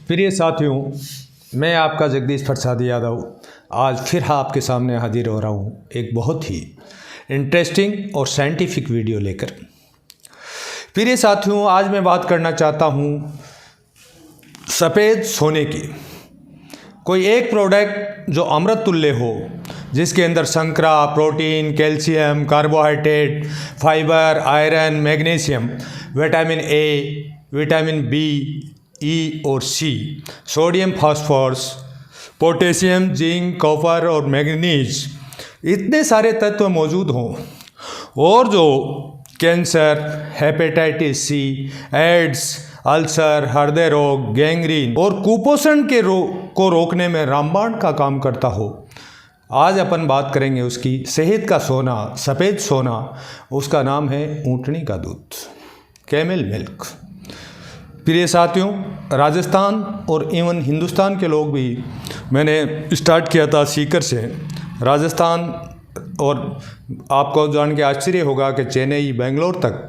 प्रिय साथियों, मैं आपका जगदीश प्रसाद यादव आज फिर आपके सामने हाजिर हो रहा हूँ एक बहुत ही इंटरेस्टिंग और साइंटिफिक वीडियो लेकर। प्रिय साथियों, आज मैं बात करना चाहता हूँ सफ़ेद सोने की। कोई एक प्रोडक्ट जो अमृत तुल्य हो, जिसके अंदर शर्करा, protein, calcium, carbohydrate, fibre, iron, magnesium, vitamin A, vitamin B, E और C, sodium, phosphorus, potassium, zinc, copper और मैग्नीज, इतने सारे तत्व मौजूद हों और जो cancer, hepatitis C, AIDS, ulcer, हृदय रोग, गैंग्रीन और कुपोषण के को रोकने में रामबाण का काम करता हो। आज अपन बात करेंगे उसकी सेहत का सोना, सफ़ेद सोना। उसका नाम है ऊँटनी का दूध, कैमल मिल्क। प्रिय साथियों, राजस्थान और इवन हिंदुस्तान के लोग भी, मैंने स्टार्ट किया था सीकर से राजस्थान, और आपको जान के आश्चर्य होगा कि चेन्नई, बेंगलोर तक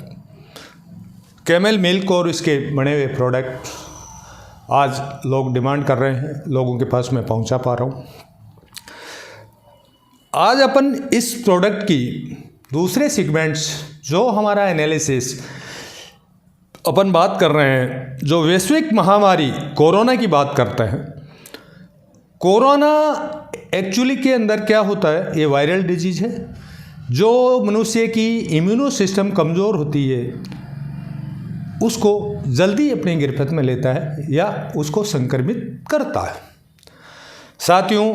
कैमल मिल्क और इसके बने हुए प्रोडक्ट आज लोग डिमांड कर रहे हैं, लोगों के पास मैं पहुंचा पा रहा हूं। आज अपन इस प्रोडक्ट की दूसरे सेगमेंट्स, जो हमारा एनालिसिस अपन बात कर रहे हैं, जो वैश्विक महामारी कोरोना की बात करते हैं। कोरोना एक्चुअली के अंदर क्या होता है, ये वायरल डिजीज है जो मनुष्य की इम्यूनो सिस्टम कमज़ोर होती है, उसको जल्दी अपनी गिरफ्त में लेता है या उसको संक्रमित करता है। साथियों,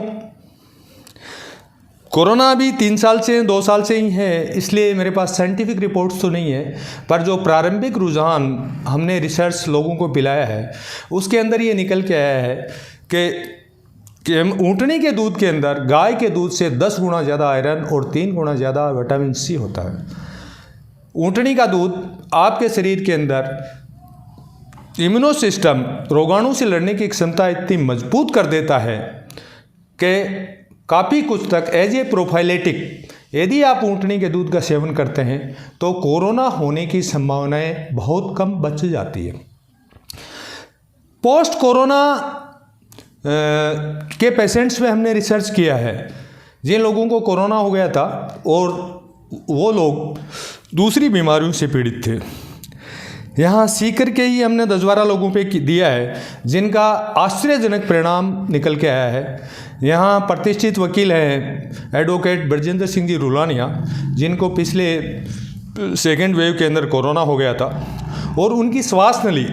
कोरोना अभी 3 साल से 2 साल से ही है, इसलिए मेरे पास साइंटिफिक रिपोर्ट्स तो नहीं है, पर जो प्रारंभिक रुझान हमने रिसर्च लोगों को पिलाया है, उसके अंदर ये निकल के आया है कि ऊँटनी के दूध के अंदर गाय के दूध से 10 गुना ज़्यादा आयरन और 3 गुना ज़्यादा विटामिन सी होता है। ऊँटनी का दूध आपके शरीर के अंदर इम्यूनो सिस्टम, रोगाणु से लड़ने की क्षमता इतनी मजबूत कर देता है कि काफ़ी कुछ तक एज ए प्रोफाइलेटिक, यदि आप ऊँटनी के दूध का सेवन करते हैं तो कोरोना होने की संभावनाएं बहुत कम बच जाती है। पोस्ट कोरोना के पेशेंट्स में हमने रिसर्च किया है, जिन लोगों को कोरोना हो गया था और वो लोग दूसरी बीमारियों से पीड़ित थे। यहाँ सीकर के ही हमने 10-12 लोगों पे दिया है, जिनका आश्चर्यजनक परिणाम निकल के आया है। यहाँ प्रतिष्ठित वकील हैं एडवोकेट ब्रजेंद्र सिंह जी रुलानिया, जिनको पिछले सेकेंड वेव के अंदर कोरोना हो गया था और उनकी श्वास नली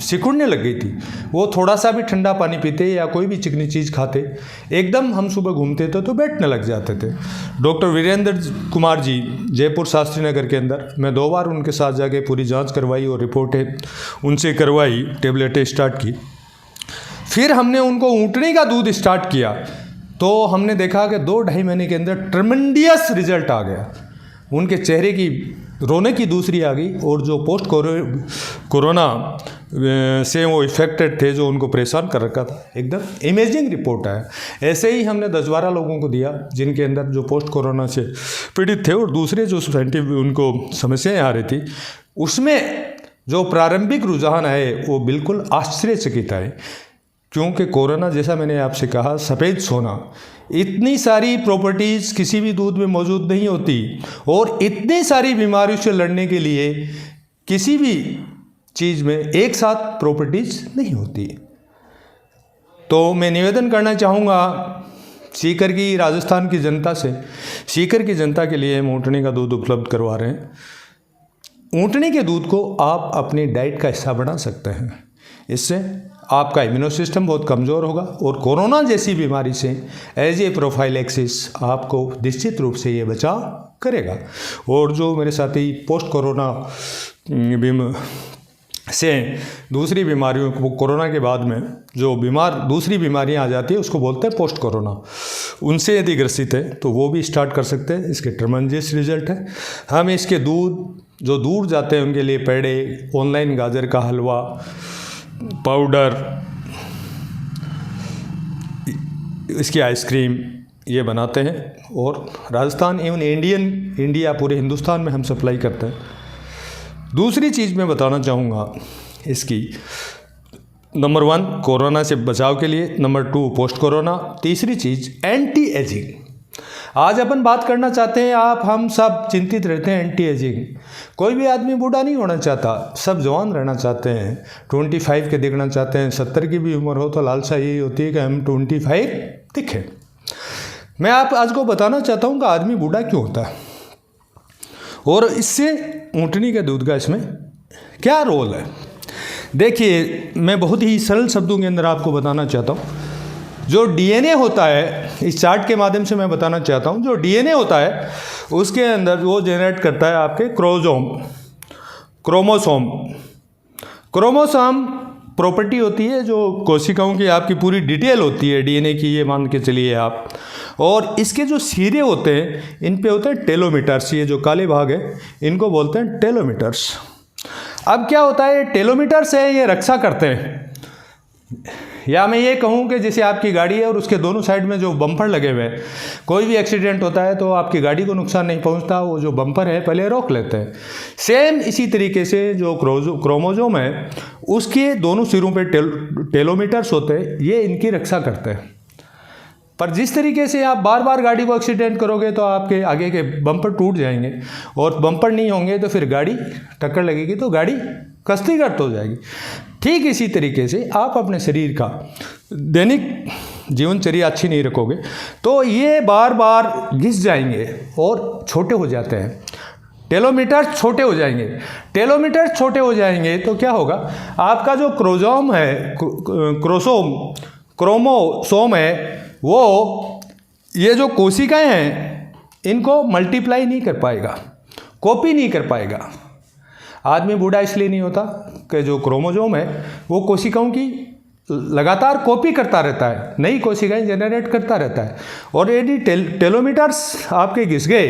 सिकुड़ने लग गई थी। वो थोड़ा सा भी ठंडा पानी पीते या कोई भी चिकनी चीज़ खाते, एकदम हम सुबह घूमते थे तो बैठने लग जाते थे। डॉक्टर वीरेंद्र कुमार जी, जयपुर शास्त्री नगर के अंदर, मैं 2 बार उनके साथ जाके पूरी जांच करवाई और रिपोर्टें उनसे करवाई, टेबलेटें स्टार्ट की। फिर हमने उनको ऊँटनी का दूध स्टार्ट किया तो हमने देखा कि 2-2.5 महीने के अंदर ट्रमेंडियस रिजल्ट आ गया। उनके चेहरे की रौनक ही दूसरी आ गई, और जो पोस्ट कोरोना से वो इफेक्टेड थे, जो उनको परेशान कर रखा था, एकदम इमेजिंग रिपोर्ट है। ऐसे ही हमने 10-12 लोगों को दिया जिनके अंदर जो पोस्ट कोरोना से पीड़ित थे और दूसरे जो साइंटिफिक उनको समस्याएं आ रही थी, उसमें जो प्रारंभिक रुझान आए वो बिल्कुल आश्चर्यचकित आए। क्योंकि कोरोना, जैसा मैंने आपसे कहा, सफ़ेद सोना, इतनी सारी प्रॉपर्टीज़ किसी भी दूध में मौजूद नहीं होती, और इतनी सारी बीमारियों से लड़ने के लिए किसी भी चीज़ में एक साथ प्रॉपर्टीज़ नहीं होती। तो मैं निवेदन करना चाहूँगा सीकर की, राजस्थान की जनता से, सीकर की जनता के लिए हम ऊँटनी का दूध उपलब्ध करवा रहे हैं। ऊँटनी के दूध को आप अपनी डाइट का हिस्सा बना सकते हैं। इससे आपका इम्यूनो सिस्टम बहुत कमज़ोर होगा और कोरोना जैसी बीमारी से एज ए प्रोफाइलैक्सिस आपको निश्चित रूप से ये बचाव करेगा। और जो मेरे साथी पोस्ट कोरोना से दूसरी बीमारियों को, कोरोना के बाद में जो दूसरी बीमारियां आ जाती है, उसको बोलते हैं पोस्ट कोरोना, उनसे यदि ग्रसित है तो वो भी स्टार्ट कर सकते हैं। इसके ट्रमेंडस रिजल्ट है। हम इसके दूध, जो दूर जाते हैं उनके लिए पेड़े, ऑनलाइन गाजर का हलवा, पाउडर, इसकी आइसक्रीम ये बनाते हैं, और राजस्थान एवं इंडिया पूरे हिंदुस्तान में हम सप्लाई करते हैं। दूसरी चीज़ मैं बताना चाहूँगा इसकी, नंबर 1 कोरोना से बचाव के लिए, नंबर 2 पोस्ट कोरोना, तीसरी चीज़ एंटी एजिंग। आज अपन बात करना चाहते हैं, हम सब चिंतित रहते हैं एंटी एजिंग। कोई भी आदमी बूढ़ा नहीं होना चाहता, सब जवान रहना चाहते हैं, 25 के दिखना चाहते हैं। 70 की भी उम्र हो तो लालसा यही होती है कि हम 25 दिखें। मैं आज को बताना चाहता हूँ कि आदमी बूढ़ा क्यों होता है और इससे ऊँटनी के दूध का इसमें क्या रोल है। देखिए, मैं बहुत ही सरल शब्दों के अंदर आपको बताना चाहता हूँ। जो डीएनए होता है, इस चार्ट के माध्यम से मैं बताना चाहता हूँ, जो डीएनए होता है उसके अंदर वो जनरेट करता है आपके क्रोमोसोम प्रॉपर्टी होती है जो कोशिकाओं की आपकी पूरी डिटेल होती है डीएनए की, ये मान के चलिए आप। और इसके जो सिरे होते हैं इन पे होते हैं टेलोमीटर्स, ये जो काले भाग है इनको बोलते हैं टेलोमीटर्स। अब क्या होता है, ये टेलोमीटर्स है, ये रक्षा करते हैं। या मैं ये कहूँ कि जैसे आपकी गाड़ी है और उसके दोनों साइड में जो बम्पर लगे हुए हैं, कोई भी एक्सीडेंट होता है तो आपकी गाड़ी को नुकसान नहीं पहुँचता, वो जो बम्पर है पहले रोक लेते हैं। सेम इसी तरीके से जो क्रोमोसोम है उसके दोनों सिरों पे टेलोमीटर्स होते हैं, ये इनकी रक्षा करते हैं। पर जिस तरीके से आप बार बार गाड़ी को एक्सीडेंट करोगे तो आपके आगे के बम्पर टूट जाएंगे, और बम्पर नहीं होंगे तो फिर गाड़ी टक्कर लगेगी तो गाड़ी कश्तीगत हो जाएगी। ठीक इसी तरीके से आप अपने शरीर का दैनिक जीवनचर्या अच्छी नहीं रखोगे तो ये बार बार घिस जाएंगे और छोटे हो जाते हैं। टेलोमीटर छोटे हो जाएंगे। टेलोमीटर छोटे हो जाएंगे तो क्या होगा, आपका जो क्रोमोसोम है वो, ये जो कोशिकाएं हैं इनको मल्टीप्लाई नहीं कर पाएगा, कॉपी नहीं कर पाएगा। आदमी बूढ़ा इसलिए नहीं होता कि जो क्रोमोसोम है वो कोशिकाओं की लगातार कॉपी करता रहता है, नई कोशिकाएं जनरेट करता रहता है। और यदि टेलोमीटर्स आपके घिस गए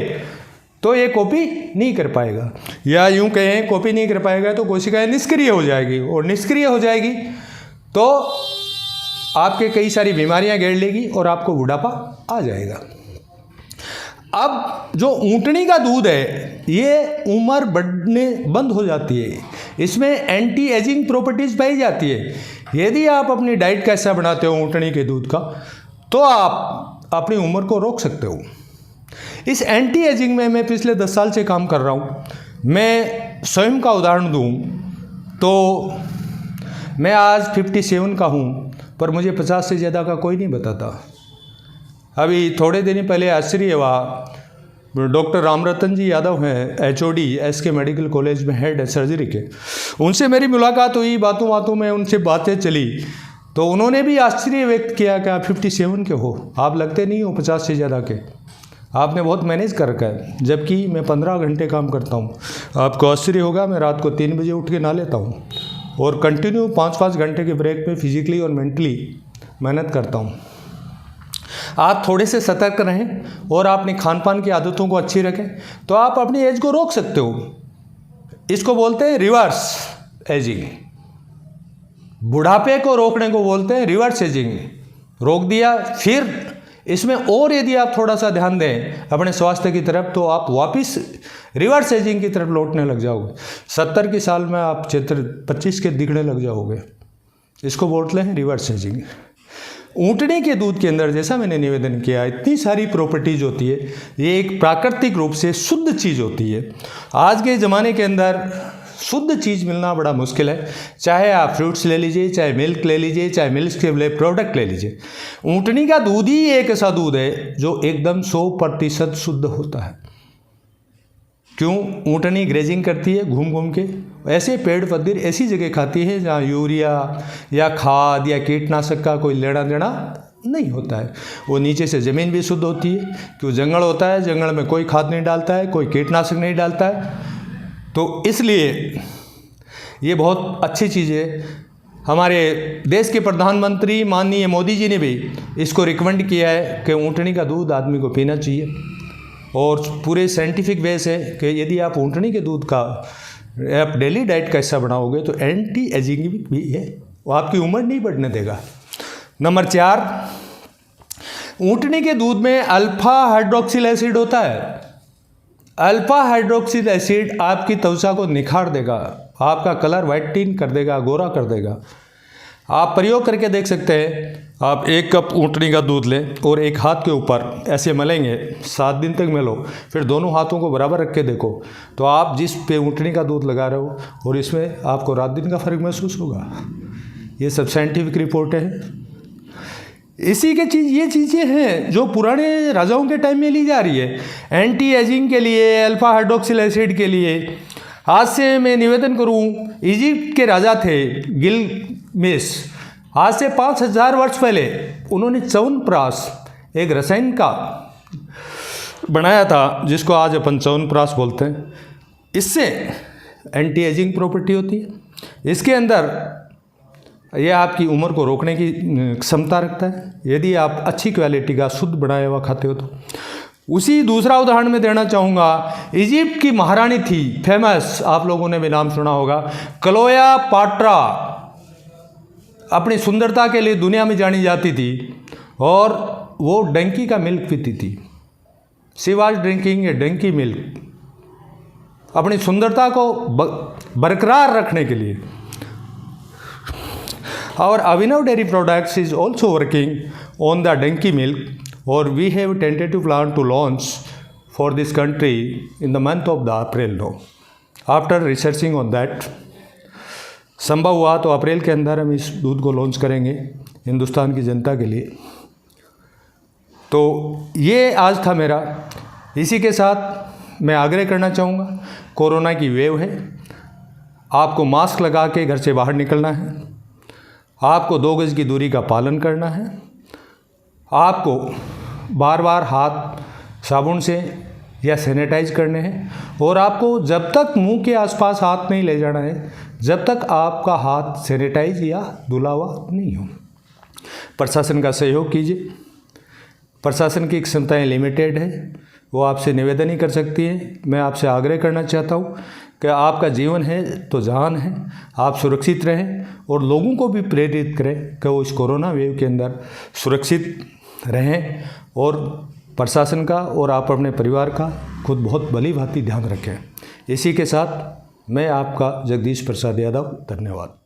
तो ये कॉपी नहीं कर पाएगा, या यूं कहें कॉपी नहीं कर पाएगा तो कोशिकाएं निष्क्रिय हो जाएगी, और निष्क्रिय हो जाएगी तो आपके कई सारी बीमारियां घेर लेगी और आपको बुढ़ापा आ जाएगा। अब जो ऊँटनी का दूध है ये उम्र बढ़ने बंद हो जाती है, इसमें एंटी एजिंग प्रॉपर्टीज़ पाई जाती है। यदि आप अपनी डाइट कैसा बनाते हो ऊँटनी के दूध का तो आप अपनी उम्र को रोक सकते हो। इस एंटी एजिंग में मैं पिछले 10 साल से काम कर रहा हूँ। मैं स्वयं का उदाहरण दूँ तो मैं आज 57 का हूँ, पर मुझे 50 से ज़्यादा का कोई नहीं बताता। अभी थोड़े दिन पहले आश्चर्य हुआ, डॉक्टर रामरतन जी यादव हैं, HOD SK मेडिकल कॉलेज में हेड है सर्जरी के, उनसे मेरी मुलाकात हुई। बातों बातों में उनसे बातें चली तो उन्होंने भी आश्चर्य व्यक्त किया कि आप 57 के हो, आप लगते नहीं हो 50 से ज़्यादा के, आपने बहुत मैनेज कर रखा है, जबकि मैं 15 घंटे काम करता हूँ। आपको आश्चर्य होगा, मैं रात को 3 बजे उठ के नहा लेता हूँ और कंटिन्यू 5-5 घंटे के ब्रेक में फिजिकली और मेंटली मेहनत करता हूँ। आप थोड़े से सतर्क रहें और अपनी खान पान की आदतों को अच्छी रखें तो आप अपनी एज को रोक सकते हो। इसको बोलते हैं रिवर्स एजिंग। बुढ़ापे को रोकने को बोलते हैं रिवर्स एजिंग। रोक दिया, फिर इसमें और यदि आप थोड़ा सा ध्यान दें अपने स्वास्थ्य की तरफ तो आप वापस रिवर्स एजिंग की तरफ लौटने लग जाओगे। 70 की साल में आप 25 के दिखने लग जाओगे। इसको बोलते हैं रिवर्स एजिंग। ऊँटनी के दूध के अंदर, जैसा मैंने निवेदन किया, इतनी सारी प्रॉपर्टीज होती है। ये एक प्राकृतिक रूप से शुद्ध चीज़ होती है। आज के ज़माने के अंदर शुद्ध चीज़ मिलना बड़ा मुश्किल है। चाहे आप फ्रूट्स ले लीजिए, चाहे मिल्क ले लीजिए, चाहे मिल्क के प्रोडक्ट ले लीजिए, ऊँटनी का दूध ही एक ऐसा दूध है जो एकदम 100% शुद्ध होता है। क्यों? ऊँटनी ग्रेजिंग करती है घूम घूम के, ऐसे पेड़ पौधे ऐसी जगह खाती है जहाँ यूरिया या खाद या कीटनाशक का कोई लेना देना नहीं होता है। वो नीचे से ज़मीन भी शुद्ध होती है, क्यों? जंगल होता है, जंगल में कोई खाद नहीं डालता है, कोई कीटनाशक नहीं डालता है। तो इसलिए ये बहुत अच्छी चीज़ है। हमारे देश के प्रधानमंत्री माननीय मोदी जी ने भी इसको रिकमेंड किया है कि ऊँटनी का दूध आदमी को पीना चाहिए, और पूरे साइंटिफिक वे से कि यदि आप ऊँटनी के दूध का आप डेली डाइट का हिस्सा बनाओगे तो एंटी एजिंग भी है, वो आपकी उम्र नहीं बढ़ने देगा। नंबर 4, ऊँटनी के दूध में अल्फा हाइड्रोक्सिल एसिड होता है। अल्फा हाइड्रोक्सिल एसिड आपकी त्वचा को निखार देगा, आपका कलर वाइटनिंग कर देगा, गोरा कर देगा। आप प्रयोग करके देख सकते हैं। आप 1 कप ऊँटनी का दूध लें और एक हाथ के ऊपर ऐसे मलेंगे, 7 दिन तक मलो, फिर दोनों हाथों को बराबर रख के देखो, तो आप जिस पे ऊँटनी का दूध लगा रहे हो और इसमें आपको रात दिन का फ़र्क महसूस होगा। ये सब साइंटिफिक रिपोर्ट है। इसी के ये चीज़ें हैं जो पुराने राजाओं के टाइम में ली जा रही है, एंटी एजिंग के लिए, अल्फा हाइड्रोक्सिल एसिड के लिए। आज से मैं निवेदन करूं, इजिप्ट के राजा थे गिलमेश, आज से 5000 वर्ष पहले उन्होंने च्यवनप्राश, एक रसायन का बनाया था जिसको आज अपन च्यवनप्राश बोलते हैं। इससे एंटी एजिंग प्रॉपर्टी होती है। इसके अंदर यह आपकी उम्र को रोकने की क्षमता रखता है, यदि आप अच्छी क्वालिटी का शुद्ध बनाया हुआ खाते हो तो। उसी दूसरा उदाहरण मैं देना चाहूँगा, इजिप्ट की महारानी थी फेमस, आप लोगों ने भी नाम सुना होगा, क्लोयोपाट्रा। अपनी सुंदरता के लिए दुनिया में जानी जाती थी और वो डंकी का मिल्क पीती थी। She was drinking a donkey milk, अपनी सुंदरता को बरकरार रखने के लिए। Our Abhinav Dairy Products is also working on the donkey milk, or we have tentative plan to launch for this country in the month of the April now. After researching on that, संभव हुआ तो अप्रैल के अंदर हम इस दूध को launch करेंगे हिंदुस्तान की जनता के लिए। तो ये आज था मेरा। इसी के साथ मैं आग्रह करना चाहूँगा, कोरोना की वेव है, आपको मास्क लगा के घर से बाहर निकलना है, आपको 2 गज की दूरी का पालन करना है, आपको बार बार हाथ साबुन से या सैनिटाइज करने हैं, और आपको जब तक मुंह के आसपास हाथ नहीं ले जाना है जब तक आपका हाथ सैनिटाइज या धुला हुआ नहीं हो। प्रशासन का सहयोग कीजिए। प्रशासन की क्षमताएं लिमिटेड है, वो आपसे निवेदन ही कर सकती है। मैं आपसे आग्रह करना चाहता हूँ कि आपका जीवन है तो जान है, आप सुरक्षित रहें और लोगों को भी प्रेरित करें कि वो इस कोरोना वेव के अंदर सुरक्षित रहें, और प्रशासन का और आप अपने परिवार का खुद बहुत भली भांति ध्यान रखें। इसी के साथ मैं आपका जगदीश प्रसाद यादव, धन्यवाद।